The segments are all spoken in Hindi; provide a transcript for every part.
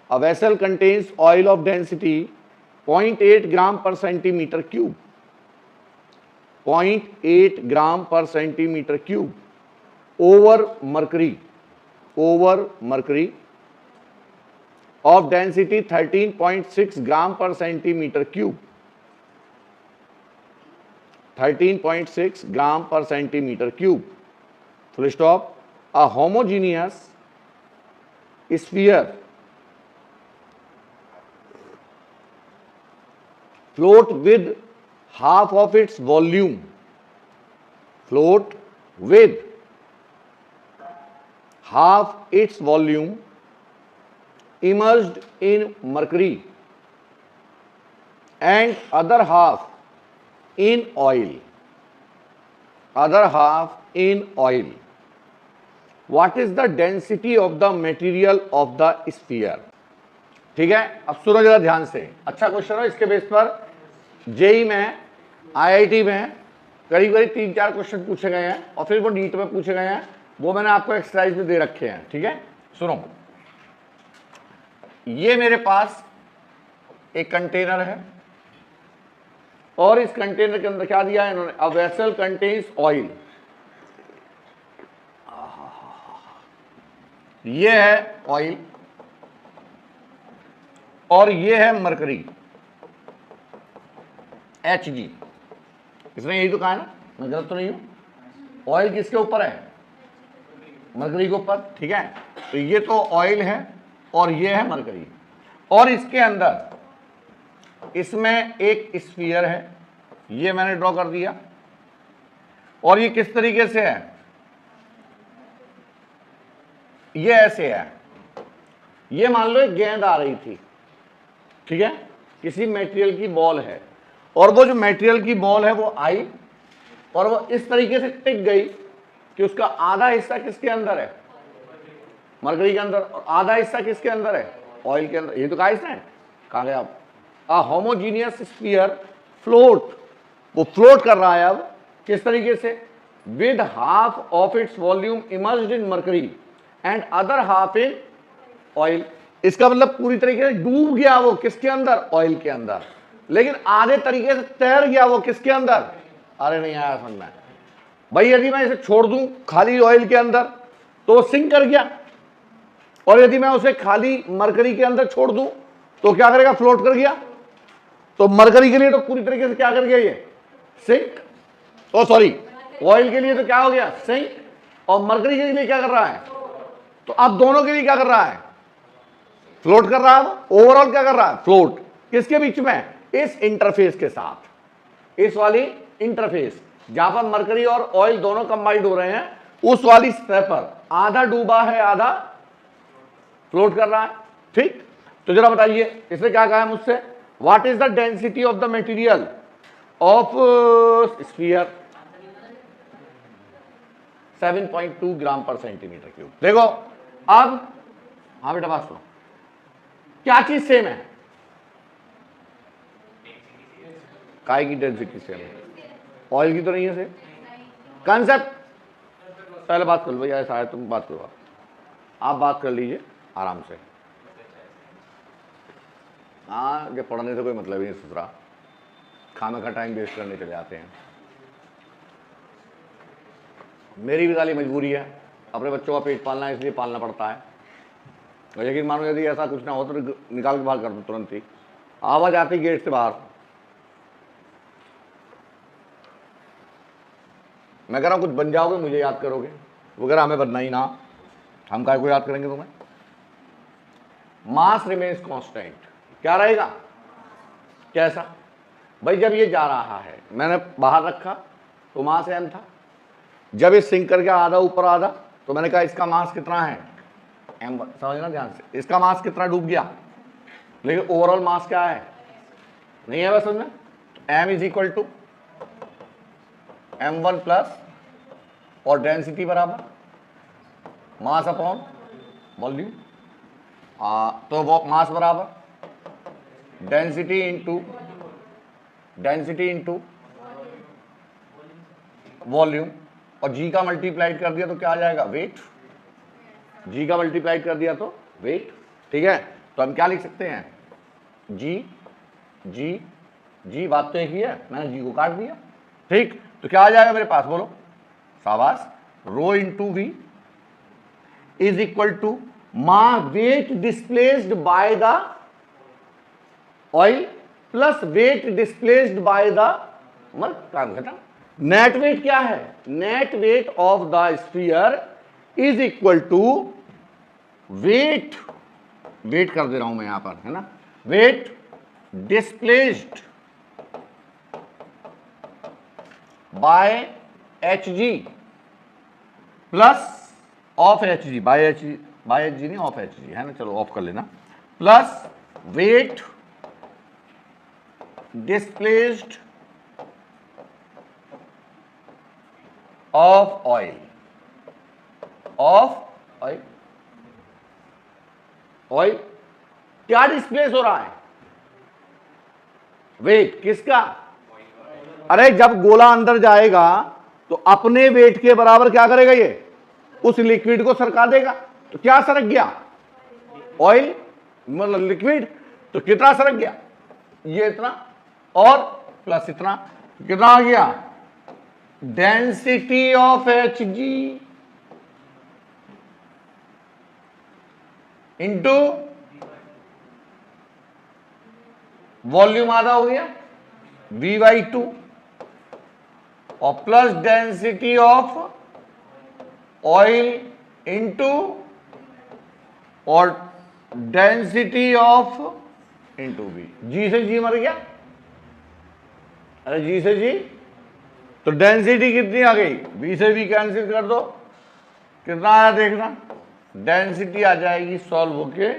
A vessel contains oil of density 0.8 gram per centimeter cube. 0.8 gram per centimeter cube over mercury of density 13.6 gram per centimeter cube. 13.6 gram per centimeter cube. Full stop. A homogeneous sphere float with half of its volume. Float with half its volume immersed in mercury and other half in oil. Other half in oil. What is the density of the material of the sphere? ठीक है, अब सुनो जरा ध्यान से, अच्छा क्वेश्चन है। इसके बेस पर जेई में, आईआईटी में करीब करीब 3-4 क्वेश्चन पूछे गए हैं और फिर वो नीट में पूछे गए हैं, वो मैंने आपको एक्सरसाइज में दे रखे हैं। ठीक है, सुनो, ये मेरे पास एक कंटेनर है और इस कंटेनर के अंदर क्या दिया है इन्होंने? A vessel contains oil. ये है ऑयल और ये है मरकरी, Hg। इसने यही तो कहा है ना, मैं गलत तो नहीं हूं? ऑयल किसके ऊपर है? मरकरी के ऊपर। ठीक है, तो ये तो ऑयल है और ये है मरकरी, और इसके अंदर इसमें एक स्फीयर है, ये मैंने ड्रॉ कर दिया। और ये किस तरीके से है? ये ऐसे है। ये मान लो एक गेंद आ रही थी, ठीक है, किसी मटेरियल की बॉल है, और वो जो मटेरियल की बॉल है वो आई और वो इस तरीके से टिक गई कि उसका आधा हिस्सा किसके अंदर है? मरकरी के अंदर, और आधा हिस्सा किसके अंदर है? ऑयल के अंदर। ये तो कहा इसने, कहा गया आप अ होमोजीनियस स्फीयर फ्लोट, वो फ्लोट कर रहा है अब किस तरीके से? With half of its volume emerged in mercury and other half in oil. इसका मतलब पूरी तरीके से डूब गया वो किसके अंदर? ऑयल के अंदर, लेकिन आधे तरीके से तैर गया वो किसके अंदर? अरे नहीं आया समझ में भाई। यदि मैं इसे छोड़ दूं खाली ऑयल के अंदर तो वो सिंक कर गया, और यदि मैं उसे खाली मरकरी के अंदर छोड़ दूं तो क्या करेगा? फ्लोट कर गया। तो मरकरी के लिए तो पूरी तरीके से क्या कर गया? ये सिंक। ओ सॉरी, ऑयल के लिए तो क्या हो गया? सिंक। और मरकरी के लिए क्या कर रहा है? तो अब दोनों के लिए क्या कर रहा है? फ्लोट कर रहा है। ओवरऑल क्या कर रहा है? फ्लोट। किसके बीच में? इस इंटरफेस के साथ, इस वाली इंटरफेस जहां पर मरकरी और ऑयल दोनों कंबाइंड हो रहे हैं, उस वाली सतह पर आधा डूबा है, आधा फ्लोट कर रहा है। ठीक, तो जरा बताइए इसने क्या कहा है मुझसे? What is the density of the material of sphere? 7.2 ग्राम पर सेंटीमीटर क्यूब। देखो अब, हाँ बेटा बात सुनो, क्या चीज सेम है? काय की डेंसिटी सेम है, ऑयल की तो नहीं है सेम। कंसेप्ट पहले बात कर लो भैया, शायद तुम बात करो, आप बात कर लीजिए आराम से। हाँ, जब पढ़ने से कोई मतलब ही नहीं सुधरा, खाना का टाइम वेस्ट करने चले जाते हैं। मेरी भी साली मजबूरी है, अपने बच्चों का पेट पालना है, इसलिए पालना पड़ता है। और यकीन मानो यदि ऐसा कुछ ना हो तो निकाल के बाहर कर दो तुरंत ही। आवाज आती गेट से बाहर। मैं कह रहा हूँ कुछ बन जाओगे, मुझे याद करोगे। वो कह रहा हमें बनना ही ना, हम काय को याद करेंगे तुम्हें। मास रिमेन्स कांस्टेंट, क्या रहेगा? कैसा भाई? जब ये जा रहा है, मैंने बाहर रखा तो मास m था। जब ये सिंक करके आधा ऊपर आधा, तो मैंने कहा इसका मास कितना है? m1। समझना ध्यान से, इसका मास कितना डूब गया, लेकिन ओवरऑल मास क्या है? नहीं है बस समझ में। m is equal to m1 plus, और डेंसिटी बराबर मास अपॉन वॉल्यूम। तो वो मास बराबर डेंसिटी इंटू वॉल्यूम, और जी का मल्टीप्लाइड कर दिया तो क्या आ जाएगा? वेट। जी का मल्टीप्लाइड कर दिया तो वेट। ठीक है, तो हम क्या लिख सकते हैं, जी जी जी, बात तो एक ही है, मैंने जी को काट दिया। ठीक, तो क्या आ जाएगा मेरे पास, बोलो, शाबाश, rho into V is equal to mass weight displaced by the oil plus weight displaced by the, काम खत्म। नेट वेट क्या है, net weight of the sphere is equal to weight, weight कर दे रहा हूं मैं यहां पर, है ना, weight displaced by H G plus of H G, by H G, by H G नहीं ऑफ एच जी, है ना, चलो ऑफ कर लेना, plus weight displaced of oil, of oil, oil क्या डिस्प्लेस हो रहा है, वेट किसका, अरे जब गोला अंदर जाएगा तो अपने वेट के बराबर क्या करेगा, ये उस लिक्विड को सरका देगा, तो क्या सरक गया, ऑयल मतलब लिक्विड, तो कितना सरक गया, ये इतना और प्लस इतना, कितना आ गया, density of H ji into volume आधा हो गया V/2 और plus density of oil into और डेंसिटी ऑफ इंटू वी, जी से जी मर गया, अरे जी से जी, तो डेंसिटी कितनी आ गई, वी से वी कैंसिल कर दो, कितना आया देखना, डेंसिटी आ जाएगी सॉल्व होके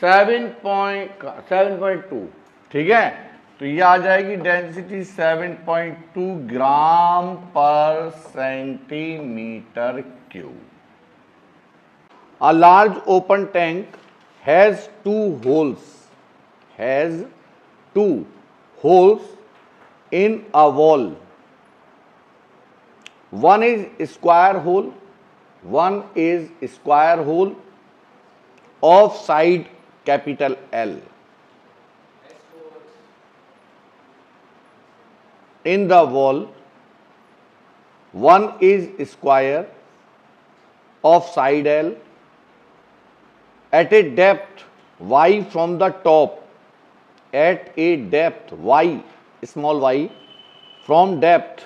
7.2, ठीक है, तो ये आ जाएगी डेंसिटी 7.2 ग्राम पर centimetre cube. A large open tank has two holes in a wall. One is square hole of side capital L. In the wall, one is square of side L at a depth y from the top, at a depth y, small y, from depth,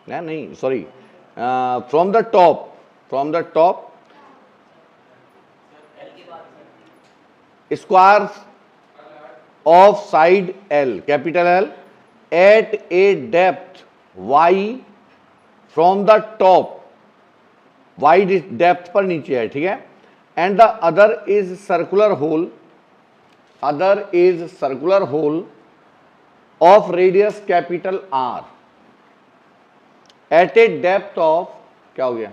from the top, square of side L, capital L, at a depth y from the top, y depth पर नीचे है, ठीक है, and the other is circular hole of radius capital R at a depth of, क्या हो गया,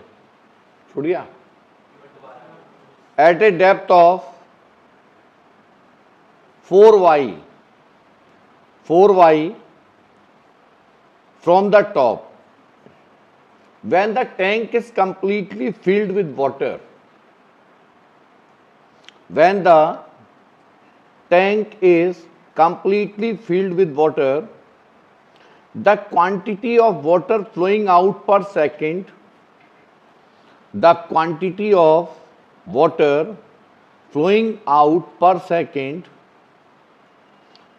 छूट गया, at a depth of 4y from the top. When the tank is completely filled with water, the quantity of water flowing out per second,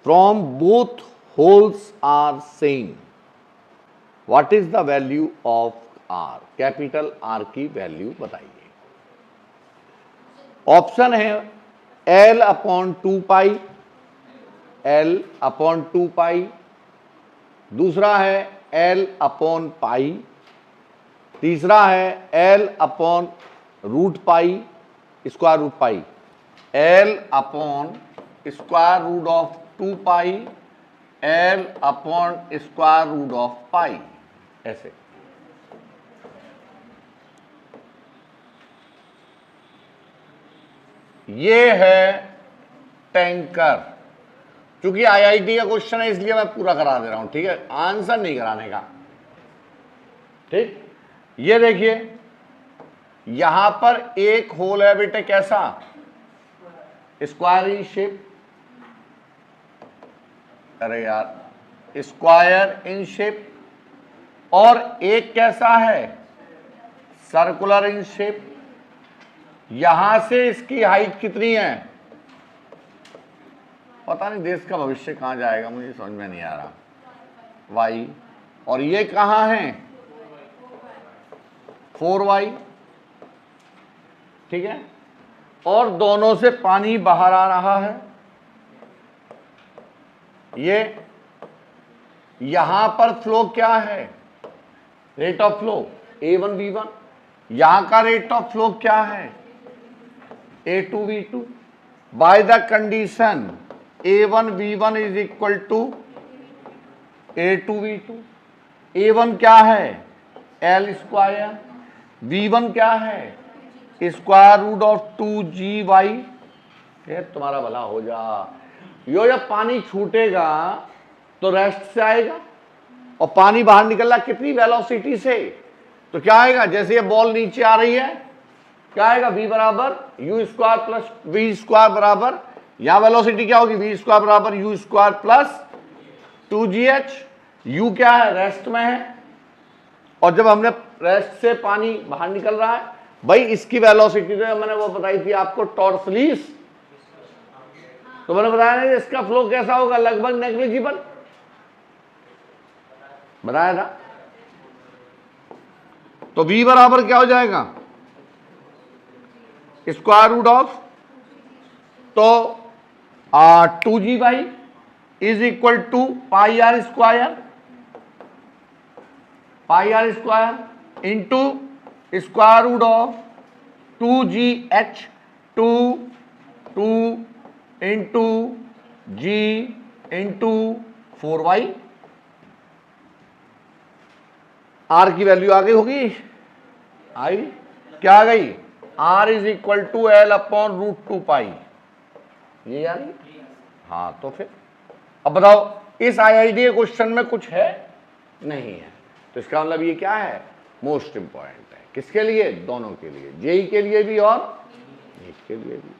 from both holes are same. What is the value of R? Capital R की वैल्यू बताइए। ऑप्शन है L/2 पाई, दूसरा है L/पाई, तीसरा है L/रूट पाई, स्क्वायर रूट पाई, L/√2 पाई, L/√of पाई, ऐसे। ये है टैंकर, क्योंकि आईआईटी का क्वेश्चन है इसलिए मैं पूरा करा दे रहा हूं, ठीक है, आंसर नहीं कराने का, ठीक। ये देखिए यहां पर एक होल है बेटे, कैसा, स्क्वायर इन शेप, अरे यार स्क्वायर इन शेप, और एक कैसा है सर्कुलर इन शेप। यहां से इसकी हाइट कितनी है, पता नहीं देश का भविष्य कहां जाएगा, मुझे समझ में नहीं आ रहा। y, और ये कहां है 4y, ठीक है, और दोनों से पानी बाहर आ रहा है। ये यहां पर फ्लो क्या है, rate of flow A1 B1, यहां का रेट ऑफ फ्लो क्या है A2 B2, by the condition A1 B1 is equal to A2 B2। A1 क्या है L स्क्वायर, B1 क्या है स्क्वायर रूट ऑफ 2GY। तुम्हारा भला हो जा। यो जब पानी छूटेगा तो रेस्ट से आएगा, और पानी बाहर निकल रहा कितनी वेलोसिटी से, तो क्या आएगा, जैसे ये बॉल नीचे आ रही है क्या आएगा v बराबर u square plus v square बराबर, यहां वेलोसिटी क्या होगी v स्क्वायर बराबर u square plus 2gh। u क्या है रेस्ट में है, और जब हमने रेस्ट से पानी बाहर निकल रहा है, भाई इसकी वेलोसिटी तो मैंने वो बताई थी आपको टॉर्सलीस, तो मैंने बताया ना इसका फ्लो कैसा होगा, लगभग नेग्लिजिबल, बताया था। तो v बराबर क्या हो जाएगा स्क्वायर रूट ऑफ, तो 2g by is equal to pi r square, pi r square into square root of 2gh 2 into g into 4y। R की वैल्यू आ गई होगी, आई क्या आ गई, r is equal to l upon root 2 pi, ये आ गई। हाँ तो फिर अब बताओ इस आईआईडी क्वेश्चन में कुछ है नहीं है, तो इसका मतलब ये क्या है मोस्ट इंपॉर्टेंट है, किसके लिए, दोनों के लिए, जेई के लिए भी और नीट के लिए भी।